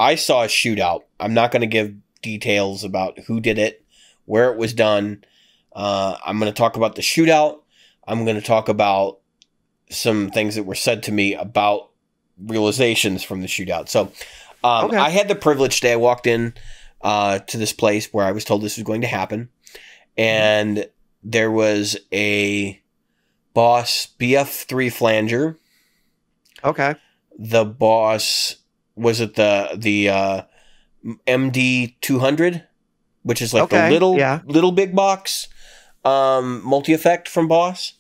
I saw a shootout. I'm not going to give details about who did it, where it was done. I'm going to talk about the shootout. I'm going to talk about some things that were said to me about realizations from the shootout. So I had the privilege today. I walked in to this place where I was told this was going to happen. And there was a Boss BF3 Flanger. Okay. The Boss, was it the MD 200, which is like the little big box multi-effect from Boss.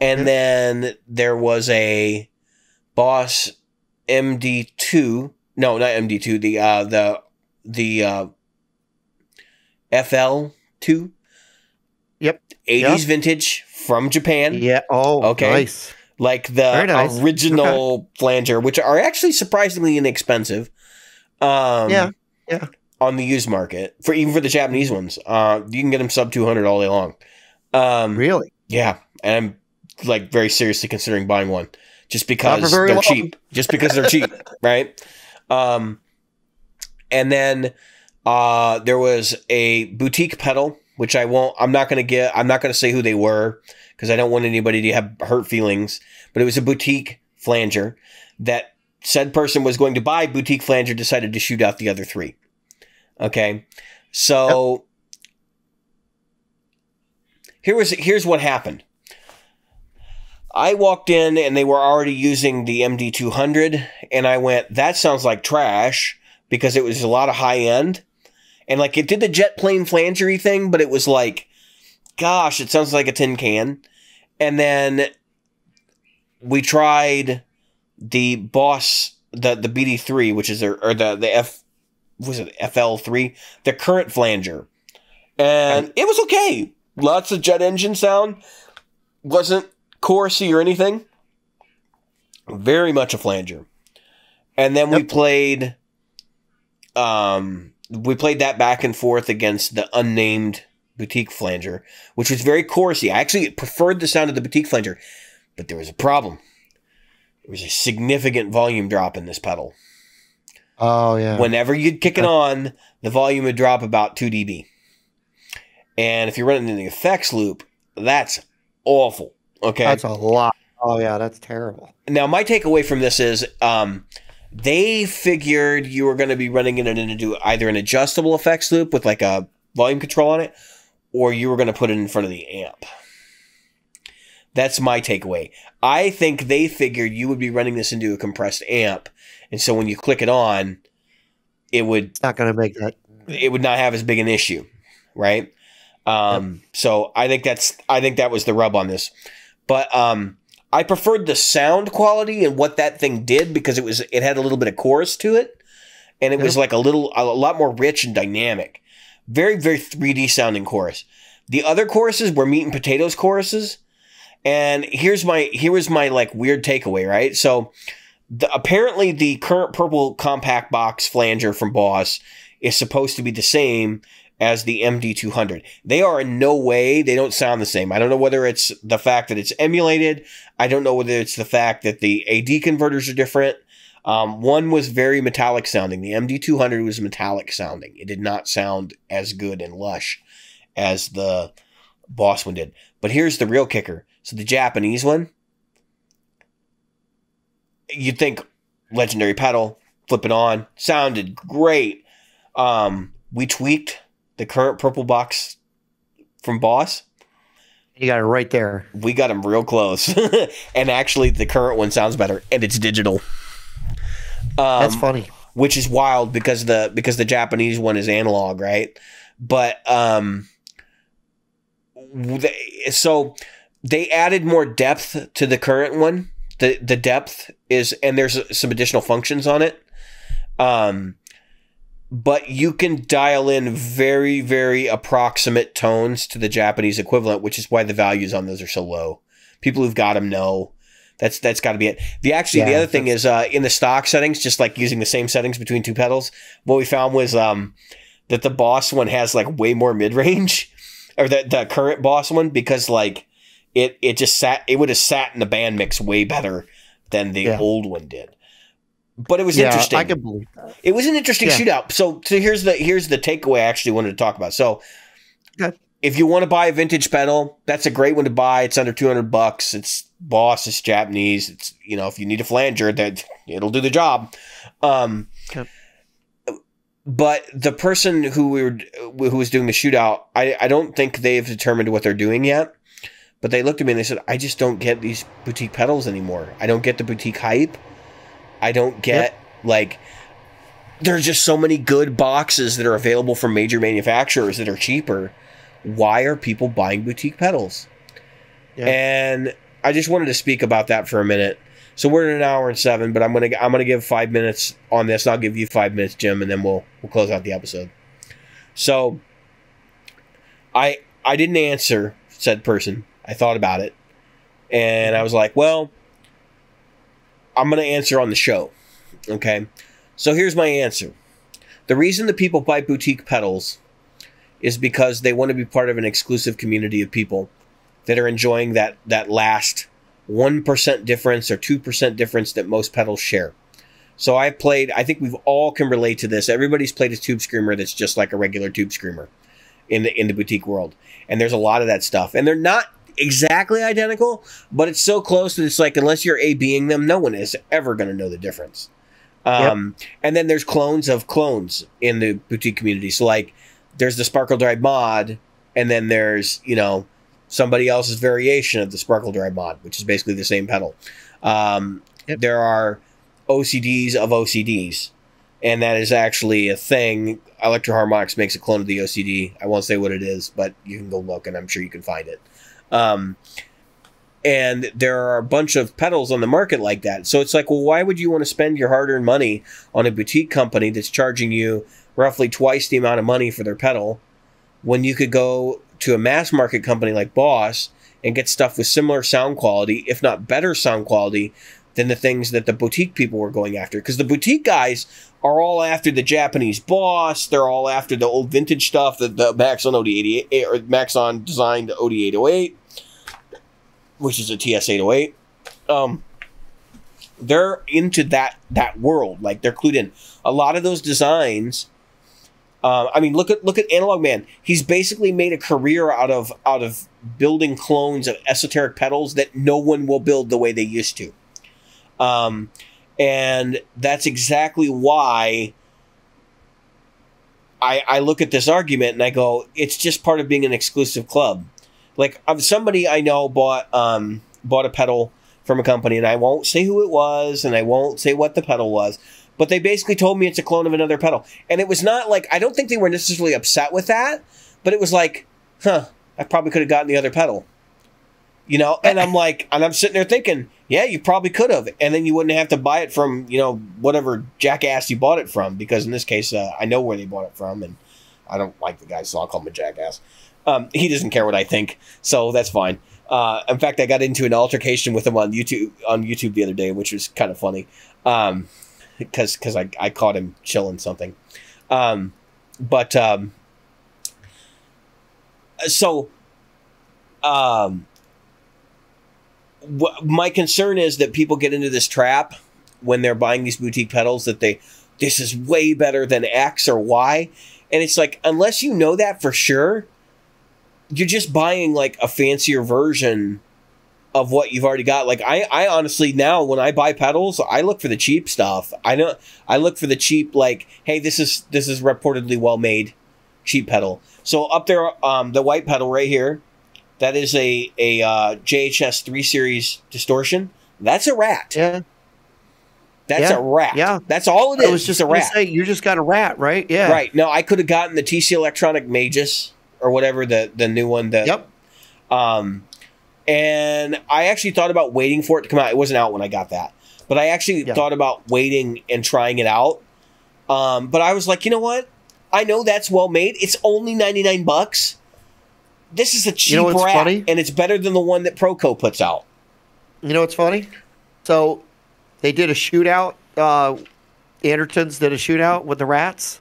And then there was a Boss MD2. No, not MD2. The FL2. Yep. 80s vintage from Japan. Yeah. Oh, okay. Nice. Like the original Flanger, which are actually surprisingly inexpensive. Yeah. On the used market, even for the Japanese ones, you can get them sub 200 all day long. Really? Yeah, and I'm like very seriously considering buying one just because they're cheap. Just because they're cheap, right? And then there was a boutique pedal, which I'm not going to say who they were because I don't want anybody to have hurt feelings. But it was a boutique Flanger that said person was going to buy boutique Flanger, decided to shoot out the other three. Okay, so here's what happened. I walked in and they were already using the MD200, and I went, that sounds like trash, because it was a lot of high end, and like it did the jet plane flangery thing, but it was like, gosh, it sounds like a tin can. And then we tried the Boss, the BD3, which is the FL3, the current Flanger, and it was okay. Lots of jet engine sound, wasn't chorusy or anything. Very much a Flanger. And then we played that back and forth against the unnamed boutique Flanger, which was very chorusy. I actually preferred the sound of the boutique Flanger, but there was a problem. There was a significant volume drop in this pedal. Oh, yeah. Whenever you'd kick it on, the volume would drop about 2 dB. And if you're running in the effects loop, that's awful. Okay? That's a lot. Oh, yeah, that's terrible. Now, my takeaway from this is they figured you were going to be running it into either an adjustable effects loop with like a volume control on it, or you were going to put it in front of the amp. That's my takeaway. I think they figured you would be running this into a compressed amp, and so when you click it on, it would not going to make that. It would not have as big an issue, right? So I think that was the rub on this, but I preferred the sound quality and what that thing did because it had a little bit of chorus to it, and it was like a lot more rich and dynamic, very very 3D sounding chorus. The other choruses were meat and potatoes choruses. And here's my like weird takeaway, right? So apparently the current purple compact box Flanger from Boss is supposed to be the same as the MD200. They are in no way, they don't sound the same. I don't know whether it's the fact that it's emulated. I don't know whether it's the fact that the AD converters are different. One was very metallic sounding. The MD200 was metallic sounding. It did not sound as good and lush as the Boss one did. But here's the real kicker. So the Japanese one, you'd think legendary pedal, flip it on, sounded great. We tweaked the current purple box from Boss. You got it right there. We got them real close. And actually the current one sounds better, and it's digital. That's funny. Which is wild because the Japanese one is analog, right? But so they added more depth to the current one. The depth is, and there's some additional functions on it. But you can dial in very, very approximate tones to the Japanese equivalent, which is why the values on those are so low. People who've got them know that's got to be it. The other thing is in the stock settings, just like using the same settings between two pedals, what we found was that the Boss one has like way more mid range, or the current Boss one, because like it would have sat in the band mix way better than the old one did. but it was Yeah, interesting. I can believe that. It was an interesting Yeah. shootout. So here's the takeaway I actually wanted to talk about. So Okay. if you want to buy a vintage pedal, that's a great one to buy. It's under $200. It's Boss. It's Japanese. It's, you know, if you need a flanger, that it'll do the job. Okay. But the person who was doing the shootout, I don't think they've determined what they're doing yet. But they looked at me and they said, I just don't get these boutique pedals anymore. I don't get the boutique hype. I don't get, like, there's just so many good boxes that are available from major manufacturers that are cheaper. Why are people buying boutique pedals? Yeah. And I just wanted to speak about that for a minute. So we're at 1 hour and 7, but I'm gonna give 5 minutes on this. I'll give you 5 minutes, Jim, and then we'll close out the episode. So I didn't answer said person. I thought about it, and I was like, well, I'm gonna answer on the show. Okay, so here's my answer. The reason that people buy boutique pedals is because they want to be part of an exclusive community of people that are enjoying that last 1% difference or 2% difference that most pedals share. So I think we've all can relate to this. Everybody's played a tube screamer that's just like a regular tube screamer in the boutique world. And there's a lot of that stuff. And they're not exactly identical, but it's so close that it's like, unless you're A-Bing them, no one is ever going to know the difference. And then there's clones of clones in the boutique community. So like, there's the Sparkle Drive mod, and then there's, you know, somebody else's variation of the Sparkle Drive mod, which is basically the same pedal. There are OCDs of OCDs, and that is actually a thing. Electro Harmonics makes a clone of the OCD. I won't say what it is, but you can go look, and I'm sure you can find it. And there are a bunch of pedals on the market like that. So it's like, well, why would you want to spend your hard-earned money on a boutique company that's charging you roughly twice the amount of money for their pedal when you could go to a mass market company like Boss and get stuff with similar sound quality, if not better sound quality, than the things that the boutique people were going after? Because the boutique guys are all after the Japanese Boss. They're all after the old vintage stuff, the Maxon OD88 or Maxon designed OD808, which is a TS808. They're into that world. Like, they're clued in. A lot of those designs. I mean, look at Analog Man. He's basically made a career out of building clones of esoteric pedals that no one will build the way they used to. And that's exactly why I look at this argument and I go, it's just part of being an exclusive club. Like, somebody I know bought a pedal from a company, and I won't say who it was, and I won't say what the pedal was. But they basically told me it's a clone of another pedal. And it was not like, I don't think they were necessarily upset with that, but it was like, I probably could have gotten the other pedal. You know, and I'm like, and I'm sitting there thinking, yeah, you probably could have. And then you wouldn't have to buy it from, you know, whatever jackass you bought it from. Because in this case, I know where they bought it from, and I don't like the guy, so I'll call him a jackass. He doesn't care what I think, so that's fine. In fact, I got into an altercation with him on YouTube the other day, which was kind of funny. Because I caught him chilling something. My concern is that people get into this trap when they're buying these boutique pedals that this is way better than X or Y. And it's like, unless you know that for sure, you're just buying like a fancier version of what you've already got. Like, I honestly now, when I buy pedals, I look for the cheap stuff. I look for the cheap, like, hey, this is reportedly well made, cheap pedal. So up there, the white pedal right here, that is a JHS 3 Series distortion. That's a rat. Yeah. That's a rat. Yeah. That's all it is. I was just a rat. Say, you just got a rat, right? Yeah. Right. No, I could have gotten the TC Electronic Magus or whatever, the new one. Yep. And I actually thought about waiting for it to come out. It wasn't out when I got that. But I actually thought about waiting and trying it out. But I was like, you know what? I know that's well made. It's only $99. This is a cheap rat, funny? And it's better than the one that Proco puts out. You know what's funny? So they did a shootout. Andertons did a shootout with the rats.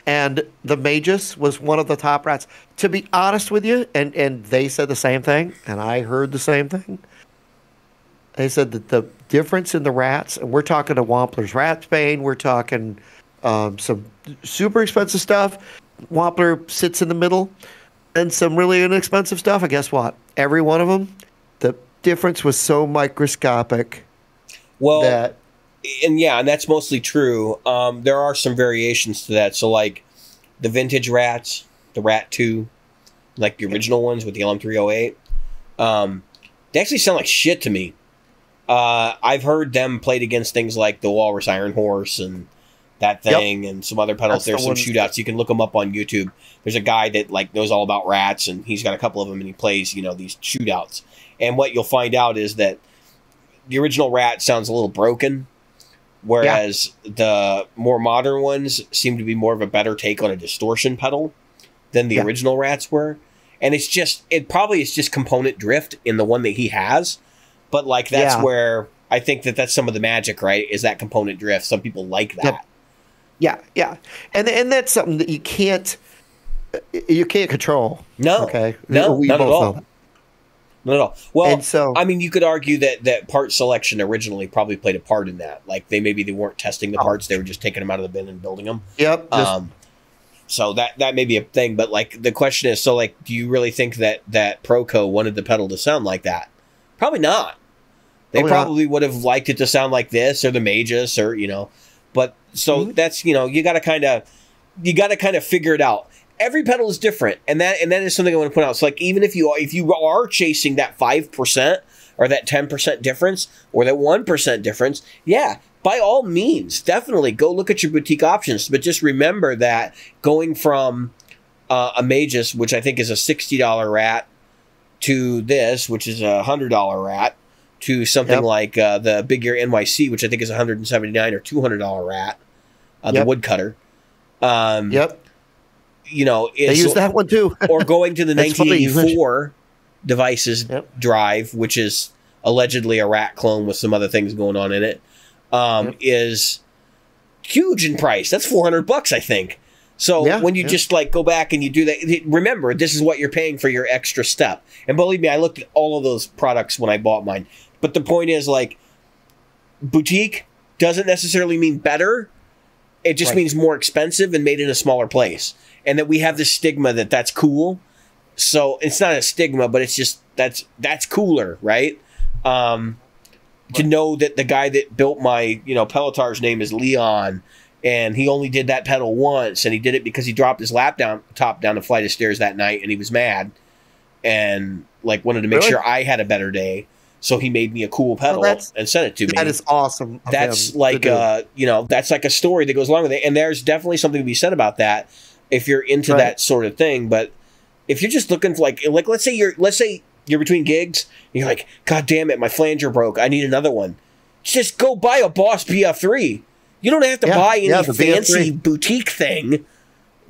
And the Magus was one of the top rats. To be honest with you, and they said the same thing, and I heard the same thing. They said that difference in the rats, and we're talking a Wampler's Rat Bane, we're talking some super expensive stuff. Wampler sits in the middle, and some really inexpensive stuff. And guess what? Every one of them, the difference was so microscopic. Well, and that's mostly true. There are some variations to that. So, like the vintage rats, the Rat 2, like the original ones with the LM308, they actually sound like shit to me. I've heard them played against things like the Walrus Iron Horse and that thing, and some other pedals. There's some shootouts. You can look them up on YouTube. There's a guy that like knows all about rats, and he's got a couple of them, and he plays, you know, these shootouts. And what you'll find out is that the original Rat sounds a little broken, whereas the more modern ones seem to be more of a better take on a distortion pedal than the original Rats were. And it probably is just component drift in the one that he has. But like that's where I think that's some of the magic, right? Is that component drift. Some people like that. Yeah. And that's something that you can't control. No. Okay. No, we not both at all. know that. Not at all. Well, and so, I mean, you could argue that part selection originally probably played a part in that. Like they weren't testing the parts; they were just taking them out of the bin and building them. Yep. So that may be a thing, but like the question is, so like, do you really think that Proco wanted the pedal to sound like that? Probably not. They probably would have liked it to sound like this or the Magus or, you know, but so that's, you know, you got to kind of figure it out. Every pedal is different, and that is something I want to point out. So like, even if you are chasing that 5% or that 10% difference or that 1% difference, yeah, by all means, definitely go look at your boutique options. But just remember that going from a Magus, which I think is a $60 Rat, to this, which is a $100 Rat, to something like the Big Ear NYC, which I think is $179 or $200 Rat, the woodcutter. You know, they use that one too. Or going to the 1984 Devices drive, which is allegedly a Rat clone with some other things going on in it, is huge in price. That's $400, I think. So when you just like go back and you do that, remember, this is what you're paying for your extra step. And believe me, I looked at all of those products when I bought mine. But the point is, like, boutique doesn't necessarily mean better. It just means more expensive and made in a smaller place. And that we have this stigma that that's cool. So it's not a stigma, but it's just that's cooler, right? To know that the guy that built my, you know, Pelotar's name is Leon, and he only did that pedal once, and he did it because he dropped his top down a flight of stairs that night, and he was mad and like wanted to make sure I had a better day. So he made me a cool pedal and sent it to me. That is awesome. That's like you know, that's like a story that goes along with it, and there's definitely something to be said about that if you're into that sort of thing. But if you're just looking for like let's say you're between gigs, and you're like, God damn it, my flanger broke, I need another one. Just go buy a Boss BF3. You don't have to buy any fancy boutique thing.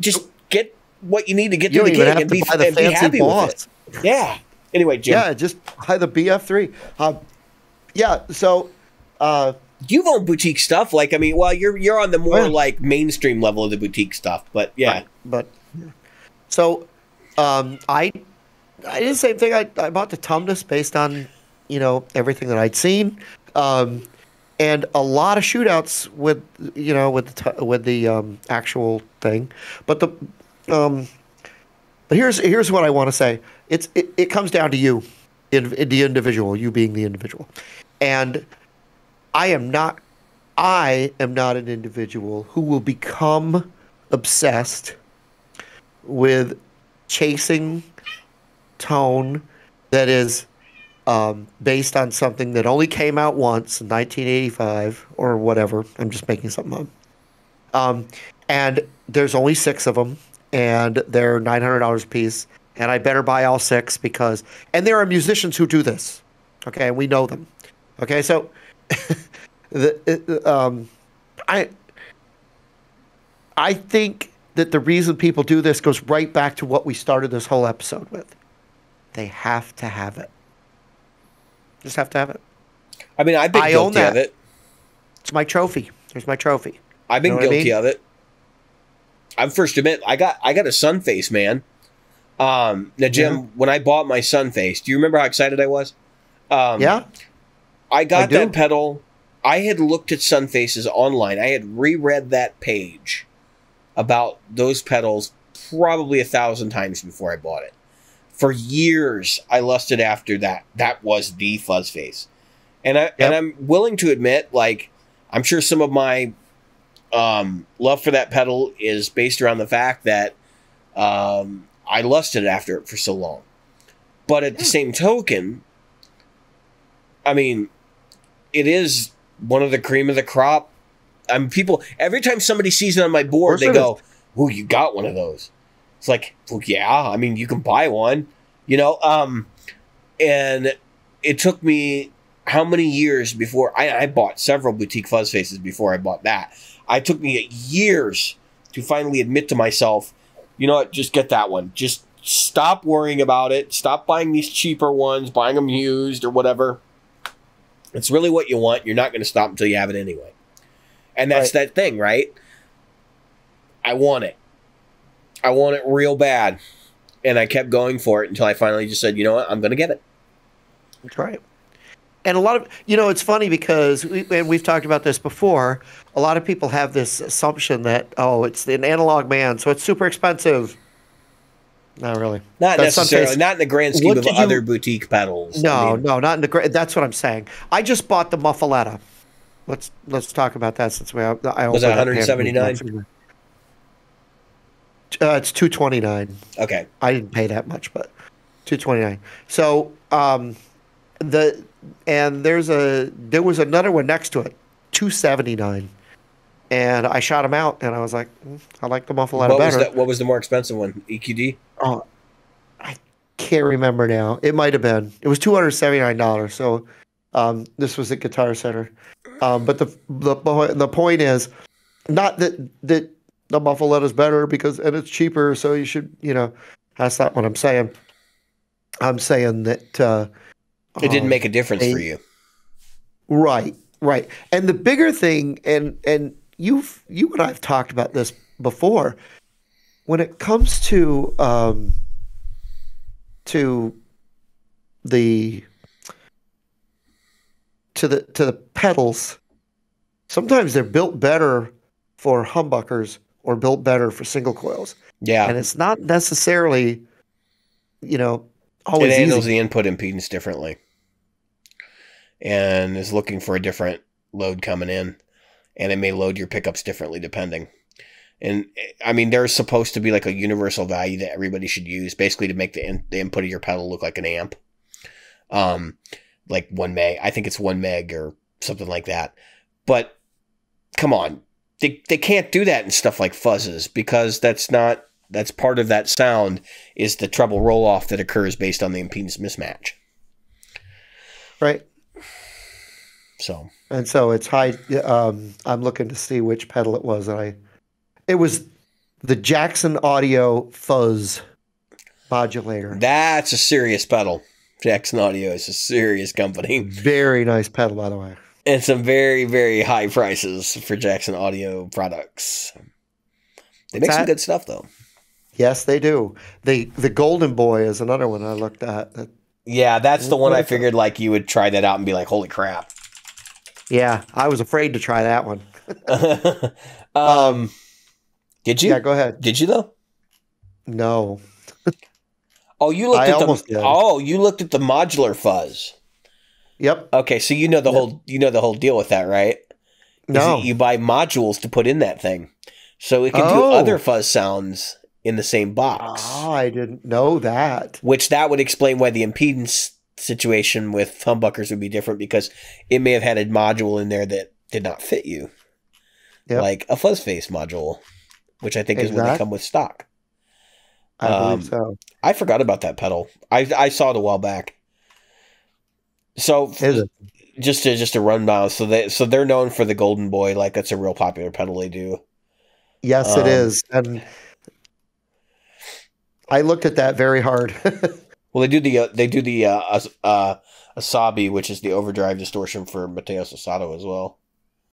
Just get what you need to get through the gig and be happy with it. Yeah. Anyway, Jim. Yeah, just buy the BF3. So you've owned boutique stuff. Like, I mean, well, you're on the more like mainstream level of the boutique stuff, but yeah. So I did the same thing. I bought the Tumnus based on, you know, everything that I'd seen. And a lot of shootouts with the actual thing, but here's what I want to say. It comes down to you, the individual, you being the individual, and I am not an individual who will become obsessed with chasing tone that is based on something that only came out once in 1985 or whatever. I'm just making something up. And there's only 6 of them, and they're $900 a piece. And I better buy all 6 because... And there are musicians who do this. Okay, and we know them. Okay, so... I think that the reason people do this goes right back to what we started this whole episode with. They have to have it. Just have to have it. I mean, I've been guilty of it. It's my trophy. There's my trophy. I've been guilty of it. I first admit, I got a Sunface, man. Now, Jim, when I bought my Sunface, do you remember how excited I was? Yeah. I got that pedal. I had looked at Sun Faces online. I had reread that page about those pedals probably 1,000 times before I bought it. For years, I lusted after that. That was the fuzz face. And I'm willing to admit, like, I'm sure some of my love for that pedal is based around the fact that I lusted after it for so long. But at the same token, I mean, it is one of the cream of the crop. I mean, people, every time somebody sees it on my board, they go, "Ooh, you got one of those." It's like, well, yeah, I mean, you can buy one, you know? And it took me how many years before I bought several boutique fuzz faces before I bought that. It took me years to finally admit to myself, you know what, just get that one. Just stop worrying about it. Stop buying these cheaper ones, buying them used or whatever. It's really what you want. You're not going to stop until you have it anyway. And that's that thing, right? I want it. I want it real bad. And I kept going for it until I finally just said, you know what, I'm going to get it. That's right. And a lot of, you know, it's funny because, we've talked about this before, a lot of people have this assumption that, oh, it's an analog man, so it's super expensive. Not really. Not necessarily. Not in the grand scheme of other boutique pedals. No, not in the. That's what I'm saying. I just bought the Muffaletta. Let's talk about that since I was that $179? It's $229. Okay. I didn't pay that much, but $229. So there was another one next to it, $279. And I shot them out, and I was like, I like the Muffaletta better. What was the more expensive one? EQD? Oh, I can't remember now. It might have been. It was $279. So this was at Guitar Center. But the point is not that the Muffaletta is better and it's cheaper, so you should, you know, that's not what I'm saying. I'm saying that it didn't make a difference for you. Right. And the bigger thing, and you and I have talked about this before, when it comes to the pedals, sometimes they're built better for humbuckers or built better for single coils. Yeah. And it's not necessarily, you know, always it handles easy. The input impedance differently and is looking for a different load coming in, and it may load your pickups differently depending. And I mean, there's supposed to be like a universal value that everybody should use, basically to make the input of your pedal look like an amp. Like 1 meg. I think it's 1 meg or something like that. But come on, they can't do that in stuff like fuzzes, because that's part of that sound is the treble roll off that occurs based on the impedance mismatch. Right. So it's high. I'm looking to see which pedal it was. It was the Jackson Audio Fuzz Modulator. That's a serious pedal. Jackson Audio is a serious company. Very nice pedal, by the way. And some very, very high prices for Jackson Audio products. They make some good stuff, though. Yes, they do. The Golden Boy is another one I looked at. Yeah, that's the one I figured like you would try that out and be like, holy crap. Yeah, I was afraid to try that one. Did you? Yeah, go ahead. Did you though? No. You looked you looked at the Modular Fuzz. Yep. Okay, so you know the whole deal with that, right? No. You buy modules to put in that thing, so it can do other fuzz sounds in the same box. Oh, I didn't know that. Which that would explain why the impedance situation with humbuckers would be different, because it may have had a module in there that did not fit you. Yep. Like a fuzz face module, which I think is when they come with stock. I believe so. I forgot about that pedal. I saw it a while back. So just to run down, so they're known for the Golden Boy, like that's a real popular pedal they do. Yes, it is. And I looked at that very hard. Well, they do the Asabi, which is the overdrive distortion for Mateo Sasato as well.